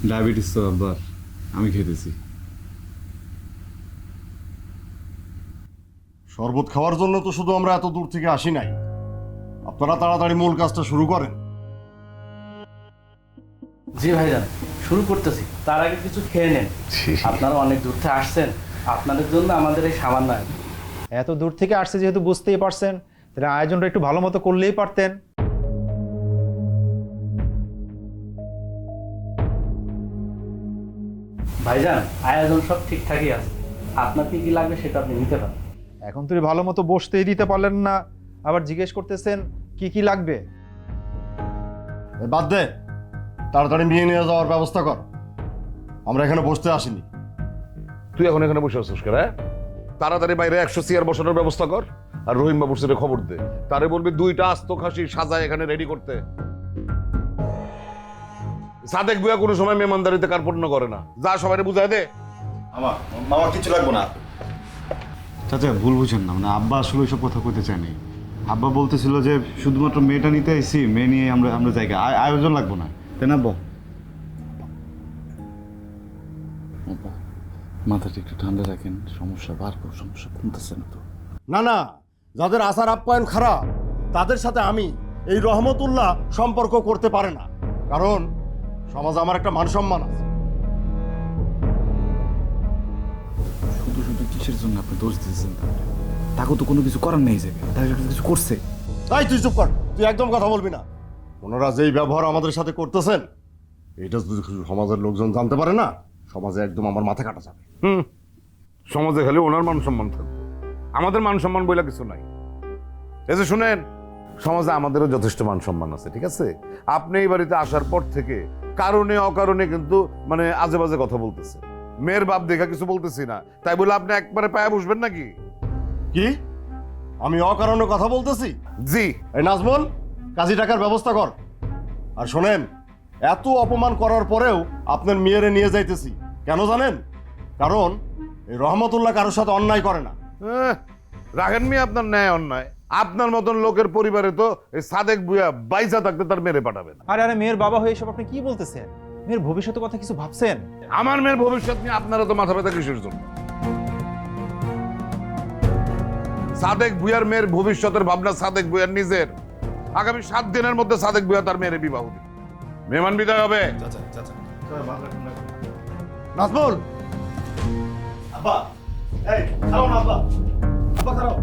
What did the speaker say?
Diabetes তো আব্বার, আমি খেতেছি। শরবত খাওয়ার জন্য তো শুধু আমরা এত দূর থেকে আসি নাই। আপনারা তাড়াতাড়ি মূল কাজটা শুরু করেন। জি ভাইজান, শুরু করতেছি। তার আগে কিছু খেয়ে নেন। আপনারা অনেক দূর থেকে আসছেন, আপনাদের জন্য আমাদের এই সামান্য আয়োজন। এত দূর থেকে আসছে যেহেতু বুঝতেই পারছেন, তাহলে আয়োজনটা একটু ভালো মতো করলেই পারতেন। ভাইজান, আয়োজন সব ঠিকঠাকই আছে। আপনার কি কি লাগবে সেটা আপনি নিতে পারেন। এখন তুই ভালো মতো বসতেই দিতে পারলেন না, আবার জিজ্ঞেস করতেছেন কি কি লাগবে। বাদ দে, তাড়াতাড়ি নিয়ে নিয়ে যাওয়ার ব্যবস্থা কর। আমরা এখানে বসতে আসিনি। তুই এখন এখানে বসে আছিস কেন? তাড়াতাড়ি বাইরে 100 চেয়ার বসানোর ব্যবস্থা কর, আর রহিম বাবুর সাথে খবর দে। তারে বলবি 2টা আস্ত খাসি সাজায় এখানে রেডি করতে। সাদেক বুয়া কোনো সময় মেহমানদারিতে কার্পণ্য করে না। যা সবাই বুঝাই দে। আমার কিছু লাগবে না। চাচা ভুল বুঝেন না, মানে আব্বা আসলে ওইসব কথা কইতে চায়নি। আব্বা বলতেছিল যে শুধুমাত্র মেয়েটা নিতে আইছি, মেয়ে নিয়ে আমরা আমরা জায়গা আয়োজন লাগবো না, তাই না আব্বা? আব্বা মাথাটা একটু ঠান্ডা রাখেন, সমস্যা বারবার সমস্যা কমতেছে না তো। না না, যাদের আচার আপ্যায়ন খারাপ তাদের সাথে আমি এই রহমতুল্লাহ সম্পর্ক করতে পারে না। কারণ সমাজে আমার একটা মান সম্মান আছে। শুধু শুধু কিসের জন্য আপনি দোষ দিয়েছেন? তাকে তো কোনো কিছু করার নেই, যাবে তাকে কিছু করছে। তাই তুই চুপ কর, তুই একদম কথা বলবি না। ওনারা যেই ব্যবহার আমাদের সাথে করতেছেন, এটা যদি সমাজের লোকজন জানতে পারে না, সমাজে একদম আমার মাথা কাটা যাবে। সমাজে খালি ওনার মান সম্মান থাকবে, আমাদের মান সম্মান বইলা কিছু নাই। এই যে শুনেন, সমাজে আমাদেরও যথেষ্ট মান সম্মান আছে, ঠিক আছে? আপনি এই বাড়িতে আসার পর থেকে কারণে অকারণে কিন্তু মানে আজে বাজে কথা বলতেছে। মেয়ের বাপ দেখা কিছু বলতেছি না, তাই বলে আপনি একবারে পায়ে বসবেন নাকি? কি আমি অকারণে কথা বলতেছি? জি। এই নাজমুল, কাজী টাকার ব্যবস্থা কর। আর শোনেন, এত অপমান করার পরেও আপনার মেয়েরে নিয়ে যাইতেছি কেন জানেন? কারণ এই রহমতুল্লাহ কারোর সাথে অন্যায় করে না। রাখেন মি আপনার ন্যায় অন্যায়। আপনার মতন লোকের পরিবারে তো এই সাদেক বুয়া বাইসা থাকতে তার মেরে পাঠাবেন। আরে আরে, মেয়ের বাবা হয়ে এসব আপনি কি বলতেছেন? মেয়ের ভবিষ্যতের কথা কিছু ভাবছেন? আমার মেয়ের ভবিষ্যৎ নিয়ে আপনারা তো মাথা ব্যথা কিসের জন্য? সাদেক ভুইয়ার মেয়ের ভবিষ্যতের ভাবনা সাদেক ভুইয়ার নিজের। আগামী 7 দিনের মধ্যে সাদেক ভুইয়া তার মেয়ের বিবাহ দিবে। মেহমান বিদায় হবে। নাজমুল, আব্বা, এই খাও না আব্বা। আব্বা খাও।